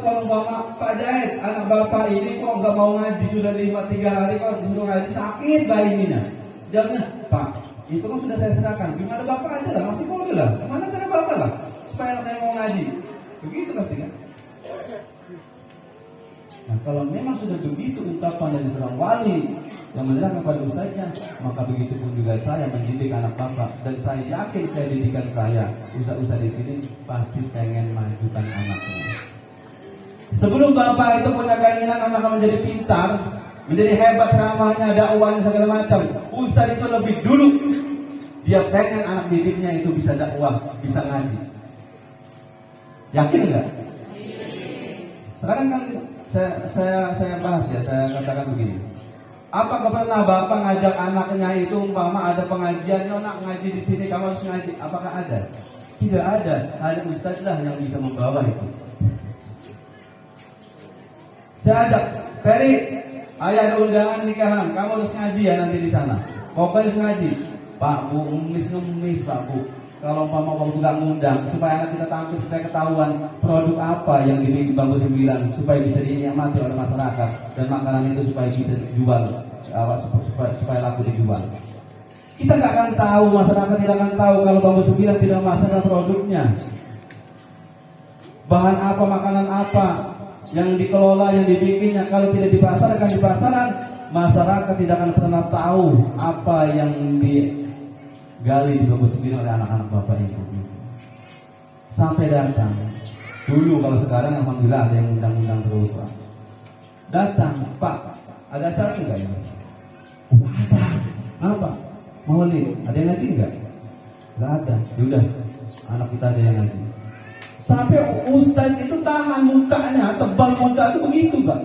kalau Pak Jahit, anak bapak ini kok nggak mau ngaji sudah 3 hari kok disuruh ngaji, sakit bayinya. Jawabnya, Pak, itu kan sudah saya serahkan. Gimana bapak aja lah, masih boleh lah. Mana cara bapak lah, supaya anak saya mau ngaji. Begitu pasti kan. Nah, kalau memang sudah begitu ungkapan dari seorang wali yang menyerahkan kepada ustaznya, maka begitu pun juga saya mendidik anak bapak, dan saya yakin saya didikan saya, ustaz-ustaz di sini pasti pengen majukan anaknya. Sebelum bapak itu punya keinginan anak menjadi pintar, menjadi hebat ceramahnya, dakwahnya segala macam, ustaz itu lebih dulu dia pengen anak didiknya itu bisa dakwah, bisa ngaji. Yakin enggak? Sekarang kan saya bahas ya, saya katakan begini. Apakah pernah bapak ngajak anaknya itu umpama ada pengajian, nak ngaji di sini, kamu harus ngaji? Apakah ada? Tidak ada. Hanya ustaz lah yang bisa membawa itu. Saya ajak, Ferry, ayah ada undangan nikahan, kamu harus ngaji ya nanti di sana. Pokoknya harus ngaji. Pak Bu, ngemis Pak Bu. Kalau umpama waktu nggak ngundang, supaya anak kita tampil, supaya ketahuan produk apa yang dibikin Bambu 9, supaya bisa dinikmati oleh masyarakat, dan makanan itu supaya bisa dijual, supaya laku dijual. Kita nggak akan tahu, masyarakat tidak akan tahu kalau Bambu 9 tidak memasarkan produknya. Bahan apa, makanan apa yang dikelola, yang dibikinnya, kalau tidak dipasarkan di pasaran, masyarakat tidak akan pernah tahu apa yang digali di Bambu 9 oleh anak-anak bapak ibu. Sampai datang. Dulu kalau sekarang alhamdulillah ada yang undang-undang terus Pak. Datang, Pak, ada acara enggak ini? Apa? Maulid, ada yang ngaji enggak? Enggak ada. Yaudah, anak kita ada yang ngaji. Sampai ustaz itu tahan mukanya, tebal muka itu begitu Pak,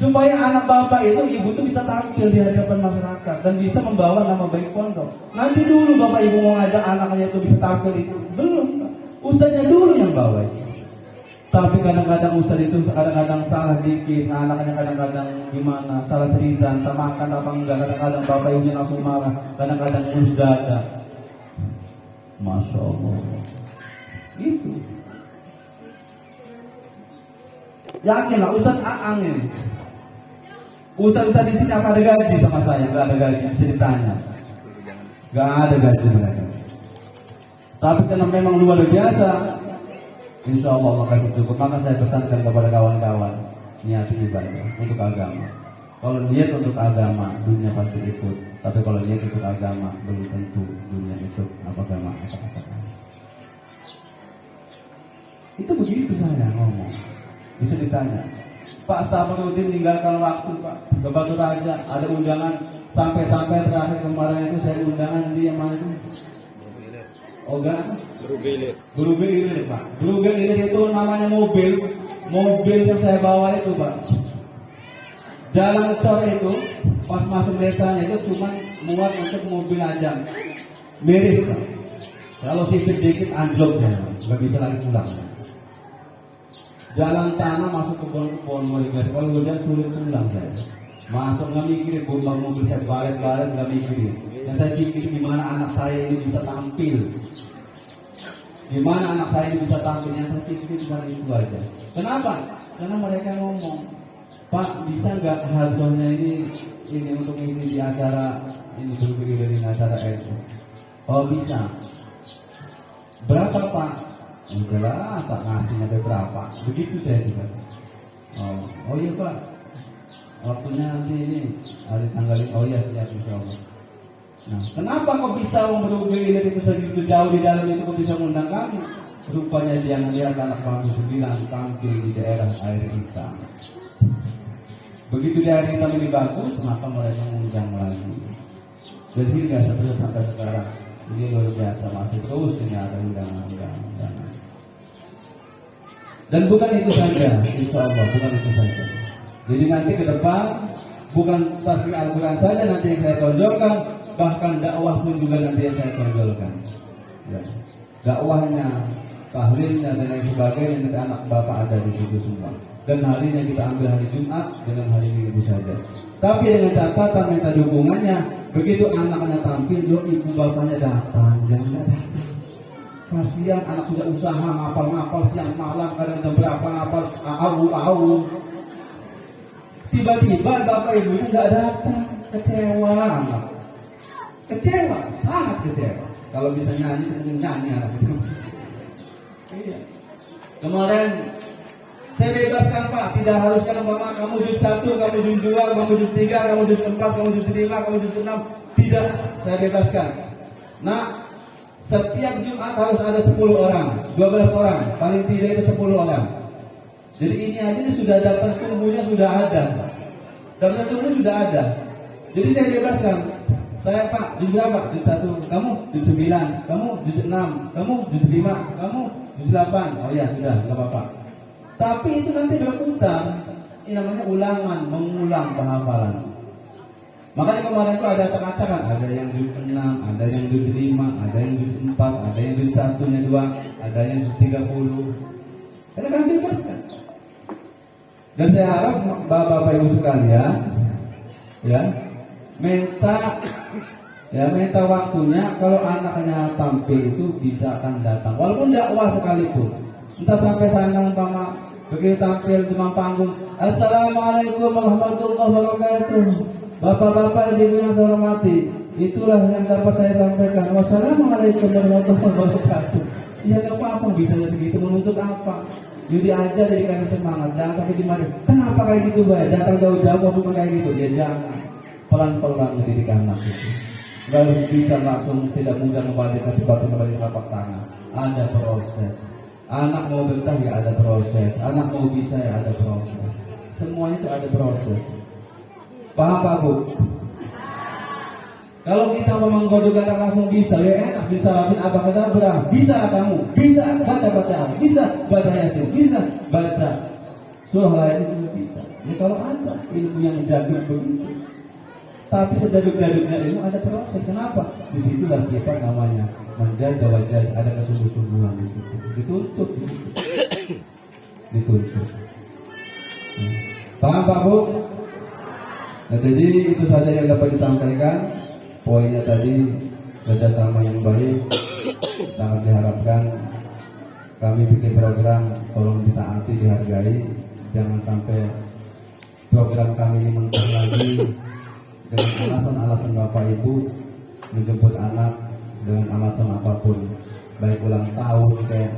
supaya anak bapak itu, ibu itu bisa tampil di hadapan masyarakat dan bisa membawa nama baik pondok. Nanti dulu bapak ibu mau ngajak anaknya itu bisa tampil itu belum Pak. Ustaznya dulu yang bawa itu. Tapi kadang-kadang ustaz itu kadang-kadang salah dikit, anaknya kadang-kadang gimana, salah cerita, entah makan apa enggak, kadang-kadang bapak ibunya langsung marah, kadang-kadang ustaz ada. Masya Allah. Itu. Yakinlah Ustaz Aang ini. Ustaz di sini apa ada gaji sama saya? Enggak ada gaji, bisa ditanya. Enggak ada gaji mereka. Tapi karena memang luar biasa, insya Allah akan cukup. Maka saya pesankan kepada kawan-kawan, niat ibadah untuk agama. Kalau niat untuk agama, dunia pasti ikut. Tapi kalau niat untuk agama, belum tentu dunia ikut agama. Itu begitu saya ngomong. Bisa ditanya, Pak Sabarudin meninggalkan waktu Pak ke Batu Raja, ada undangan sampai terakhir kemarin itu saya undangan di yang mana itu? Oga? Berugilir Pak. Berugilir itu namanya mobil yang saya bawa itu Pak. Jalan Cor itu pas masuk desanya itu cuma muat untuk mobil aja, miris Pak. Kalau sipit dikit anjlok saya, nggak bisa lagi pulang. Jalan tanah masuk ke kebun kalau hujan sulit pulang saya. Masuk nggak mikirin bombang mobil saya balik nggak mikirin. Dan saya pikir gimana anak saya ini bisa tampil. Gimana anak saya ini bisa tampil? Yang saya pikir cuma itu aja. Kenapa? Karena mereka ngomong, Pak bisa nggak harganya ini untuk ngisi di acara ini berbeda dari acara itu? Oh bisa. Berapa Pak? Udahlah, tak ngasihnya berapa? Begitu saya juga. Oh iya Pak, waktunya nanti ini hari tanggal. Oh iya siap insyaallah. Nah, kenapa kok bisa Berugilir itu segitu jauh di dalam itu kok bisa mengundang kami? Rupanya dia melihat anak Bambu 9 tampil di daerah air hitam. Begitu di air hitam ini bagus, maka mereka mengundang lagi. Dan hingga sampai sekarang ini luar biasa, masih terus ini ada undangan. Dan bukan itu saja, insya Allah bukan itu saja. Jadi nanti ke depan bukan tasbih Al-Quran saja nanti yang saya tonjolkan, bahkan dakwah pun juga nanti yang saya tonjolkan. Ya. Dakwahnya, tahlilnya dan lain sebagainya nanti anak bapak ada di situ semua. Dan harinya kita ambil hari Jumat dengan hari Minggu saja. Tapi dengan catatan minta dukungannya, begitu anaknya tampil, ibu bapaknya datang, jangan datang. Kasihan anak sudah usaha ngapal siang malam, kadang jam berapa ngapal, au. Tiba-tiba bapak ibunya nggak datang, kecewa anak. Kecewa, sangat kecewa. Kalau bisa nyanyi, mungkin nyanyi anak itu. Iya. Kemarin saya bebaskan Pak, tidak harus kamu juz 1, kamu juz 2, kamu juz 3, kamu juz 4, kamu juz 5, kamu juz 6. Tidak, saya bebaskan. Nah, setiap Jumat harus ada 10 orang, 12 orang, paling tidak itu 10 orang. Jadi ini aja sudah daftar tunggunya sudah ada. Daftar tunggu sudah ada. Jadi saya bebaskan. Saya Pak, juz berapa? Juz 1, kamu juz 9, kamu juz 6, kamu juz 5, kamu juz 8. Oh ya, sudah, enggak apa-apa. Tapi itu nanti berputar. Ini namanya ulangan, mengulang penghafalan. Makanya kemarin itu ada acak-acakan, ada yang juz 6, ada yang juz 5, ada yang juz 4, ada yang juz 1-nya 2, ada yang juz 30. Karena kami bebaskan. Dan saya harap Bapak Ibu sekalian, ya, minta waktunya kalau anaknya tampil itu bisa akan datang, walaupun dakwah sekalipun. Entah sampai sana umpama begitu tampil di panggung, Assalamualaikum warahmatullahi wabarakatuh. Bapak-bapak, ibu yang saya hormati, itulah yang dapat saya sampaikan. Wassalamualaikum warahmatullahi wabarakatuh. Ya nggak apa-apa, bisa segitu, menuntut apa? Jadi aja dari kasih semangat, jangan sampai dimari. Kenapa kayak gitu, Bay? Datang jauh-jauh waktu kayak gitu, ya jangan. Pelan-pelan mendidik anak itu. Nggak harus bisa langsung, tidak mudah membalikkan sesuatu kembali telapak tangan. Ada proses. Anak mau betah ya ada proses. Anak mau bisa ya ada proses. Semuanya itu ada proses. Paham Pak Bu? Kalau kita memang godok langsung bisa, ya enak, bisa lapin apa kata berang, bisa kamu, bisa baca bacaan, bisa baca yasin, bisa baca surah lain juga bisa. Ya kalau ada ilmu yang jadul begitu, tapi sejadul-jadulnya ilmu ada proses. Kenapa? Disitulah sifat namanya menjaga wajah, ada kesungguh-sungguhan di situ. Dituntut di situ. Dituntut. Paham Pak Bu? Nah, jadi itu saja yang dapat disampaikan. Poinnya tadi kerjasama yang baik, sangat diharapkan. Kami bikin program, tolong ditaati, dihargai. Jangan sampai program kami ini mentah lagi dengan alasan-alasan Bapak Ibu menjemput anak dengan alasan apapun, baik ulang tahun kayak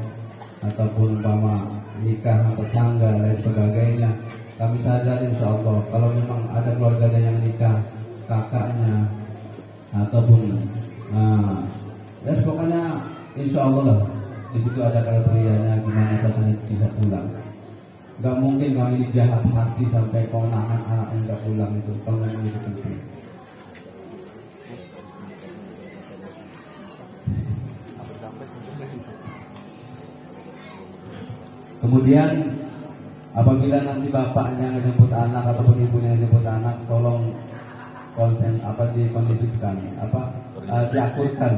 ataupun umpama nikah atau tanggal dan lain sebagainya. Kami sadar insya Allah kalau memang ada keluarganya yang nikah, kakaknya ataupun ya pokoknya insya Allah lah di situ ada kriterianya gimana caranya bisa pulang. Gak mungkin kami jahat hati sampai kewenangan anak yang gak pulang itu kalau memang itu penting. Kemudian apabila nanti bapaknya menjemput anak ataupun ibunya menjemput anak, tolong dikondisikan, diakurkan.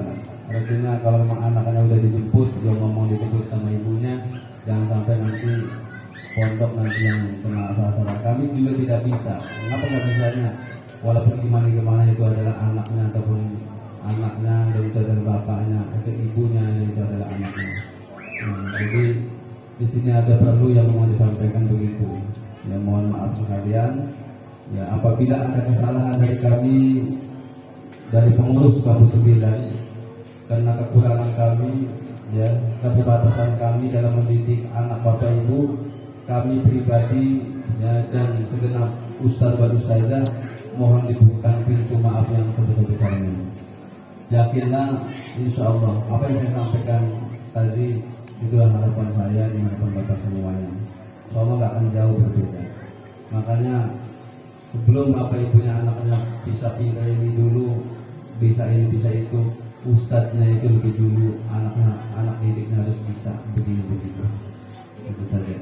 Artinya kalau memang anaknya udah dijemput, dia ngomong dijemput sama ibunya, jangan sampai nanti pondok nanti yang kena salah-salah. Kami juga tidak bisa. Kenapa nggak bisanya? Walaupun gimana itu adalah anaknya ataupun anaknya, dan itu adalah bapaknya, atau ibunya, dan itu adalah anaknya. Jadi di sini ada perlu yang mau disampaikan begitu. Ya mohon maaf sekalian. Ya apabila ada kesalahan dari kami, dari pengurus Kampus 9, karena kekurangan kami, ya keterbatasan kami dalam mendidik anak Bapak Ibu, kami pribadi ya, dan segenap Ustaz dan Ustazah mohon dibukakan pintu maaf yang sebesar-besarnya. Yakinlah insya Allah apa yang saya sampaikan tadi itulah harapan saya di hadapan Bapak semuanya. Insya Allah nggak akan jauh berbeda. Makanya sebelum Bapak Ibunya anaknya bisa pindah ini dulu, bisa ini bisa itu, ustadznya itu lebih dulu, anak didiknya harus bisa begini begitu. Itu saja.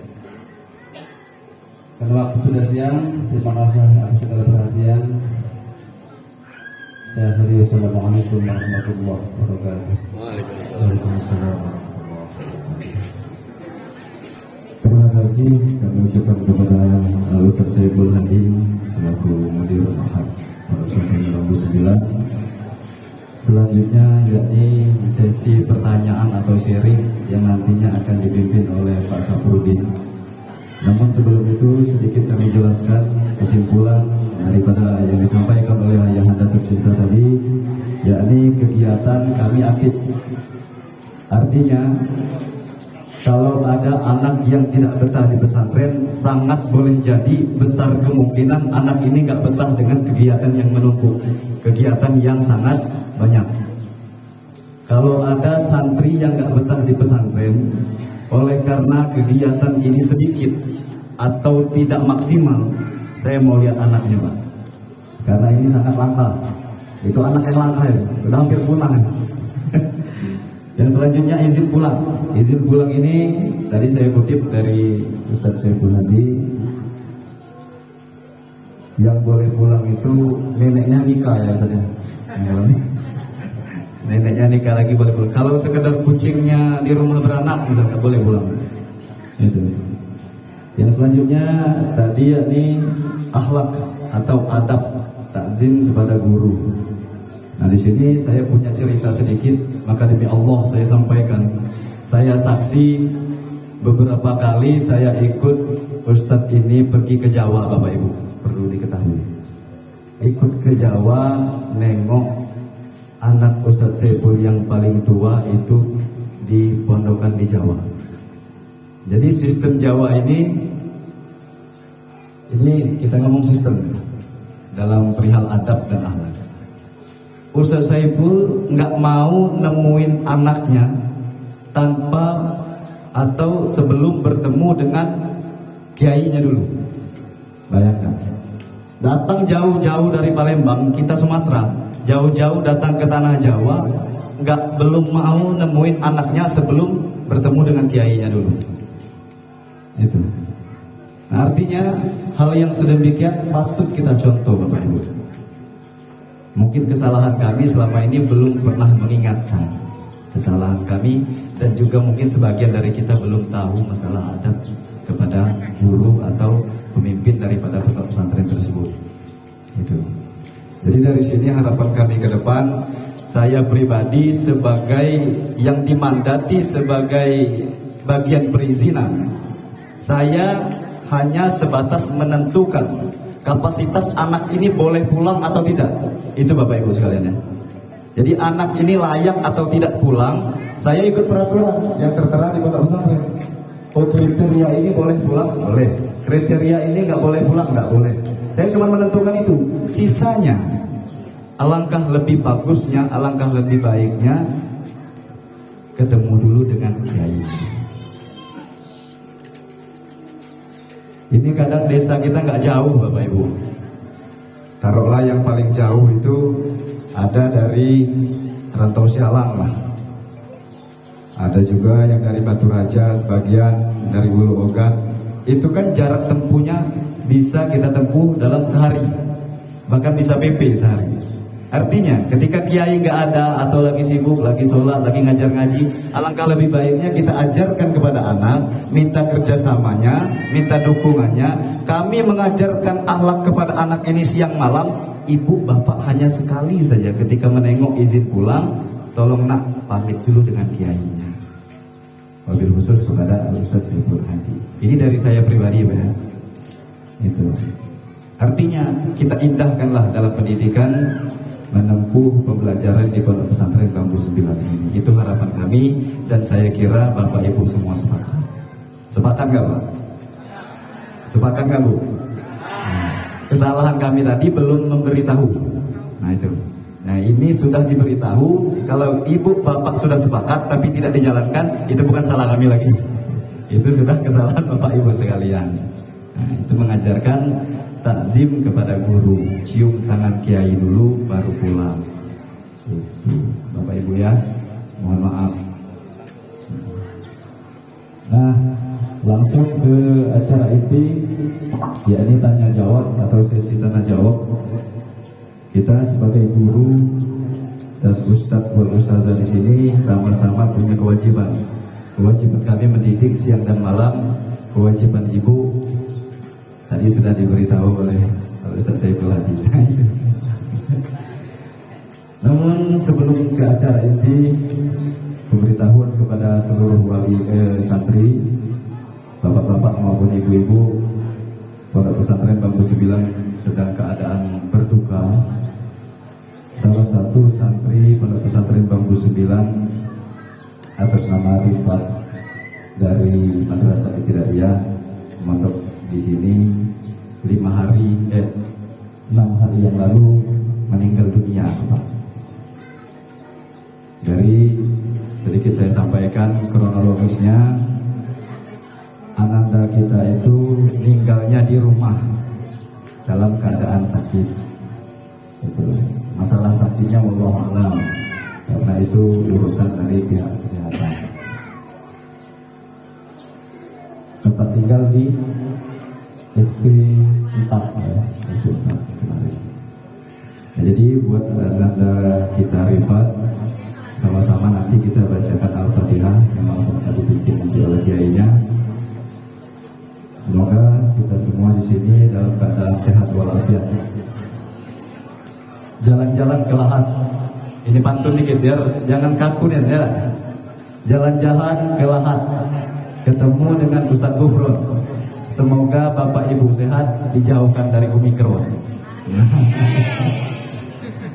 Karena waktu sudah siang, terima kasih atas segala perhatian. Saya akhiri. Assalamualaikum warahmatullahi wabarakatuh. Waalaikumsalam. Terima kasih kami ucapkan kepada Ustaz Saiful Hadim selaku Mudir Mahad Pesantren Rambu 9. Selanjutnya yakni sesi pertanyaan atau sharing yang nantinya akan dipimpin oleh Pak Saprudin. Namun sebelum itu sedikit kami jelaskan kesimpulan daripada yang disampaikan oleh ayahanda tercinta tadi, yakni kegiatan kami aktif. Artinya kalau ada anak yang tidak betah di pesantren, sangat boleh jadi besar kemungkinan anak ini nggak betah dengan kegiatan yang menumpuk, kegiatan yang sangat banyak. Kalau ada santri yang nggak betah di pesantren, oleh karena kegiatan ini sedikit atau tidak maksimal, saya mau lihat anaknya, Pak. Karena ini sangat langka. Itu anak yang langka ya, udah hampir punah. Yang selanjutnya izin pulang. Izin pulang ini tadi saya kutip dari Ustaz Saiful Hadi. Yang boleh pulang itu neneknya nikah ya Ustaz ya. Neneknya nikah lagi boleh pulang. Kalau sekedar kucingnya di rumah beranak misalnya boleh pulang. Itu. Yang selanjutnya tadi yakni akhlak atau adab takzim kepada guru. Nah di sini saya punya cerita sedikit, maka demi Allah saya sampaikan. Saya saksi beberapa kali saya ikut Ustadz ini pergi ke Jawa, Bapak Ibu, perlu diketahui. Ikut ke Jawa, nengok anak Ustadz Saiful yang paling tua itu di pondokan di Jawa. Jadi sistem Jawa ini kita ngomong sistem dalam perihal adab dan akhlak. Ustaz Saiful nggak mau nemuin anaknya tanpa atau sebelum bertemu dengan kiainya dulu. Bayangkan, datang jauh-jauh dari Palembang, kita Sumatera, jauh-jauh datang ke tanah Jawa, belum mau nemuin anaknya sebelum bertemu dengan kiainya dulu. Itu. Nah, artinya hal yang sedemikian patut kita contoh, Bapak Ibu. Mungkin kesalahan kami selama ini belum pernah mengingatkan kesalahan kami, dan juga mungkin sebagian dari kita belum tahu masalah adab kepada guru atau pemimpin daripada pondok pesantren tersebut. Itu. Jadi dari sini harapan kami ke depan, saya pribadi sebagai yang dimandati sebagai bagian perizinan, saya hanya sebatas menentukan kapasitas anak ini boleh pulang atau tidak. Itu Bapak Ibu sekalian ya. Jadi anak ini layak atau tidak pulang, saya ikut peraturan yang tertera di pondok pesantren. Oh, kriteria ini boleh pulang, boleh. Kriteria ini nggak boleh pulang, nggak boleh. Saya cuma menentukan itu. Sisanya, alangkah lebih bagusnya, alangkah lebih baiknya ketemu dulu dengan kiai. Ini kadang desa kita nggak jauh, Bapak Ibu. Taruhlah yang paling jauh itu ada dari Rantau Sialang lah. Ada juga yang dari Batu Raja, sebagian dari Hulu Ogan. Itu kan jarak tempuhnya bisa kita tempuh dalam sehari, bahkan bisa PP sehari. Artinya ketika kiai nggak ada atau lagi sibuk, lagi sholat, lagi ngajar ngaji, alangkah lebih baiknya kita ajarkan kepada anak, minta kerjasamanya, minta dukungannya. Kami mengajarkan akhlak kepada anak ini siang malam. Ibu bapak hanya sekali saja ketika menengok izin pulang, tolong nak pamit dulu dengan kiainya. Wabil khusus kepada Ustaz Saiful Hadi. Ini dari saya pribadi, Pak. Itu. Artinya kita indahkanlah dalam pendidikan, menempuh pembelajaran di Pondok Pesantren Bambu 9 ini. Itu harapan kami, dan saya kira Bapak Ibu semua sepakat. Sepakat nggak, Pak? Sepakat nggak, Bu? Nah, kesalahan kami tadi belum memberitahu. Nah itu. Nah ini sudah diberitahu. Kalau ibu bapak sudah sepakat tapi tidak dijalankan, itu bukan salah kami lagi. Itu sudah kesalahan Bapak Ibu sekalian. Nah, itu mengajarkan takzim kepada guru, cium tangan kiai dulu baru pulang. Itu Bapak Ibu ya, mohon maaf. Nah, langsung ke acara inti, yakni tanya jawab atau sesi tanya jawab. Kita sebagai guru dan ustadz wal ustazah di sini sama-sama punya kewajiban. Kewajiban kami mendidik siang dan malam. Kewajiban ibu tadi sudah diberitahu oleh Ustaz Saiful Hadi. Namun sebelum ke acara inti, pemberitahuan kepada seluruh wali santri, bapak-bapak maupun ibu-ibu, Pondok Pesantren Bambu 9 sedang keadaan berduka. Salah satu santri Pondok Pesantren Bambu 9 atas nama Rifat dari Madrasah Ibtidaiyah mondok di sini 6 hari yang lalu meninggal dunia, Pak. Dari sedikit saya sampaikan kronologisnya, ananda kita itu meninggalnya di rumah dalam keadaan sakit. Masalah sakitnya wallahu a'lam, karena itu urusan dari pihak kesehatan. Tempat tinggal di SP 4 ya, SP 4 kemarin. Nah, jadi buat ananda kita Rifat, sama-sama nanti kita bacakan Al-Fatihah yang langsung tadi dipimpin oleh kiainya. Semoga kita semua di sini dalam keadaan sehat walafiat. Jalan-jalan ke Lahat. Ini pantun dikit biar jangan kaku nih ya. Jalan-jalan ke Lahat, ketemu dengan Ustadz Gufron. Semoga Bapak Ibu sehat, dijauhkan dari Omikron.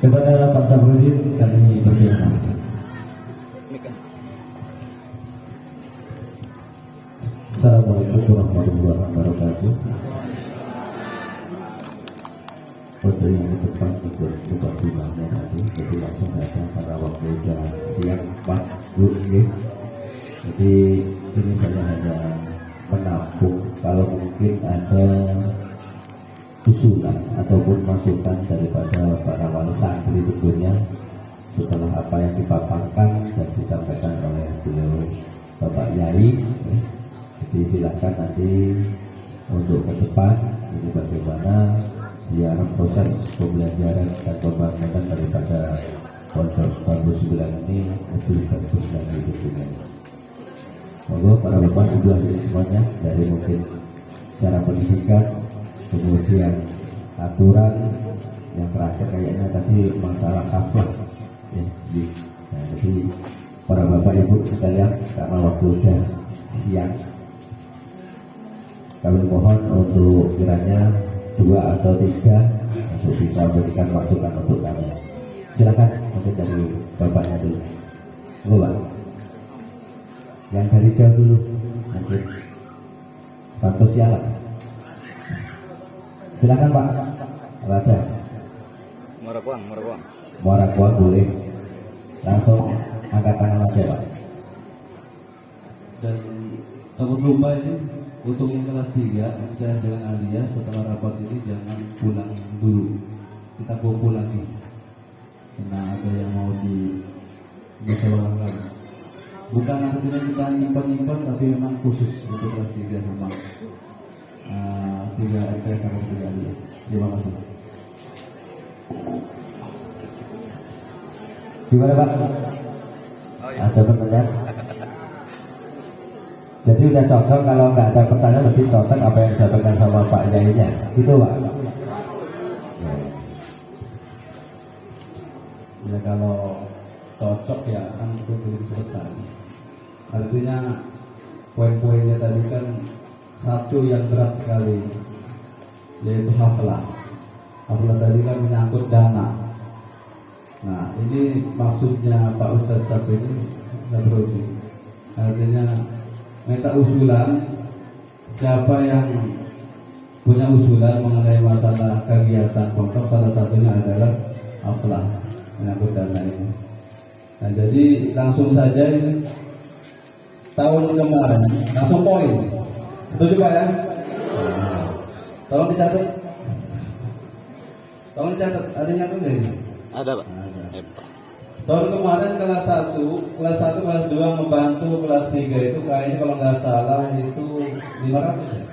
Kepada Pak Sabrudin kami persilakan. Assalamualaikum warahmatullahi wabarakatuh. Untuk yang di depan ikut buka jumlahnya tadi, jadi langsung saja pada waktu jam siang 4 ya. Jadi ini saya hanya menampung kalau mungkin ada usulan ataupun masukan daripada para wali santri tentunya setelah apa yang dipaparkan dan disampaikan oleh beliau Bapak Yai. Jadi silakan nanti untuk ke depan ini bagaimana biar proses pembelajaran dan pembangunan daripada Pondok Bambu 9 ini lebih bagus lagi tentunya. Monggo para bapak ibu hadirin semuanya, dari mungkin cara pendidikan, kemudian aturan, yang terakhir kayaknya tadi masalah kaflah ya. Nah, jadi para bapak ibu sekalian, karena waktu sudah siang, kami mohon untuk kiranya 2 atau 3 untuk bisa memberikan masukan untuk kami. Silakan mungkin dari bapaknya dulu. Bapak, yang dari jauh dulu mungkin Pak Tosiala. Silakan Pak. Raja. Muara Kuang boleh. Langsung angkat tangan aja Pak. Dan takut lupa ini untuk yang kelas 3 saya dengan Alia setelah rapat ini jangan pulang dulu, kita kumpul lagi karena ada yang mau disewakan. Bukan artinya kita nyimpan tapi memang khusus untuk kelas 3 sama 3 LPS sama 3 Alia. Terima kasih. Gimana Pak? Ada pertanyaan? Jadi udah cocok, kalau nggak ada pertanyaan lebih cocok apa yang disampaikan sama Pak Yainya, gitu Pak? Ya kalau cocok ya kan itu belum selesai. Artinya poin-poinnya tadi kan satu yang berat sekali, yaitu haflah. Haflah tadi kan menyangkut dana. Nah ini maksudnya Pak Ustadz Sabri ini Sabrodi. Artinya minta usulan, siapa yang punya usulan mengenai masalah kegiatan pondok, salah satunya adalah haflah menyangkut dana ini. Nah jadi langsung saja ini tahun kemarin langsung poin, setuju Pak ya? Tolong dicatat, adanya tuh nggak ini? Ada Pak. Tahun kemarin kelas 1, kelas 2 membantu kelas 3 itu kayaknya kalau nggak salah itu 500 ya?